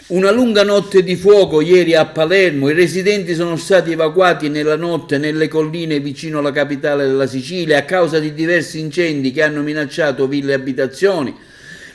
Una lunga notte di fuoco ieri a Palermo, i residenti sono stati evacuati nella notte nelle colline vicino alla capitale della Sicilia a causa di diversi incendi che hanno minacciato ville e abitazioni.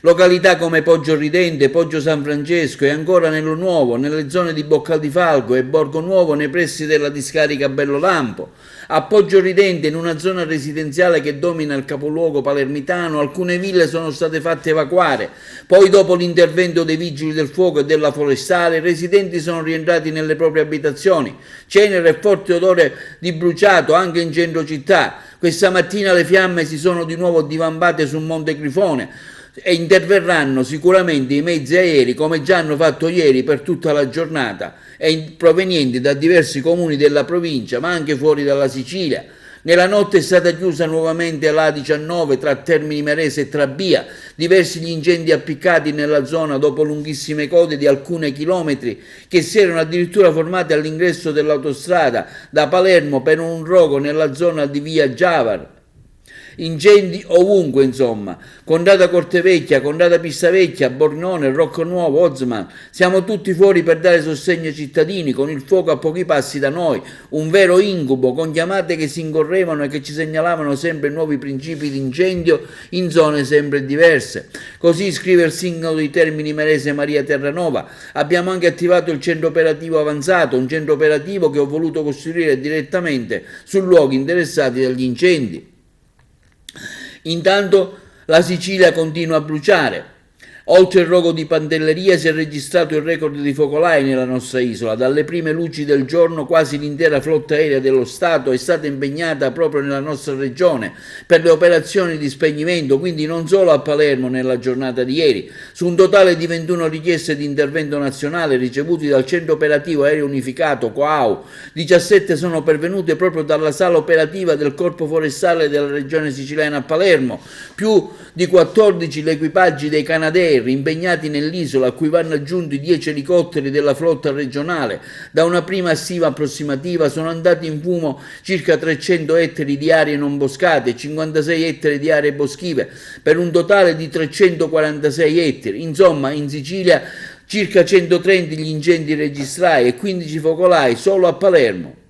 Località come Poggio Ridente, Poggio San Francesco e ancora Nello Nuovo, nelle zone di Boccaldifalco e Borgo Nuovo nei pressi della discarica Bellolampo. A Poggio Ridente, in una zona residenziale che domina il capoluogo palermitano, alcune ville sono state fatte evacuare. Poi, dopo l'intervento dei vigili del fuoco e della forestale, i residenti sono rientrati nelle proprie abitazioni. Cenere e forte odore di bruciato anche in centro città. Questa mattina le fiamme si sono di nuovo divampate su Monte Grifone e interverranno sicuramente i mezzi aerei, come già hanno fatto ieri per tutta la giornata, e provenienti da diversi comuni della provincia, ma anche fuori dalla Sicilia. Nella notte è stata chiusa nuovamente la A19 tra Termini Imerese e Trabia, diversi gli incendi appiccati nella zona dopo lunghissime code di alcuni chilometri che si erano addirittura formati all'ingresso dell'autostrada da Palermo per un rogo nella zona di via Giavar. Incendi ovunque, insomma. Contrada Cortevecchia, Contrada Pistavecchia, Bornone, Rocco Nuovo, Ozman. Siamo tutti fuori per dare sostegno ai cittadini, con il fuoco a pochi passi da noi. Un vero incubo, con chiamate che si incorrevano e che ci segnalavano sempre nuovi principi di incendio in zone sempre diverse. Così scrive il sindaco di Termini Imerese Maria Terranova. Abbiamo anche attivato il centro operativo avanzato, un centro operativo che ho voluto costruire direttamente su luoghi interessati dagli incendi. Intanto la Sicilia continua a bruciare. Oltre il rogo di Pantelleria si è registrato il record di focolai nella nostra isola. Dalle prime luci del giorno quasi l'intera flotta aerea dello Stato è stata impegnata proprio nella nostra regione per le operazioni di spegnimento, quindi non solo a Palermo nella giornata di ieri. Su un totale di 21 richieste di intervento nazionale ricevuti dal Centro Operativo Aereo Unificato (COAU), 17 sono pervenute proprio dalla sala operativa del Corpo Forestale della Regione Siciliana a Palermo, più di 14 gli equipaggi dei Canadair impegnati nell'isola, a cui vanno aggiunti 10 elicotteri della flotta regionale. Da una prima stima approssimativa sono andati in fumo circa 300 ettari di aree non boscate e 56 ettari di aree boschive, per un totale di 346 ettari. Insomma, in Sicilia circa 130 gli incendi registrati e 15 focolai solo a Palermo.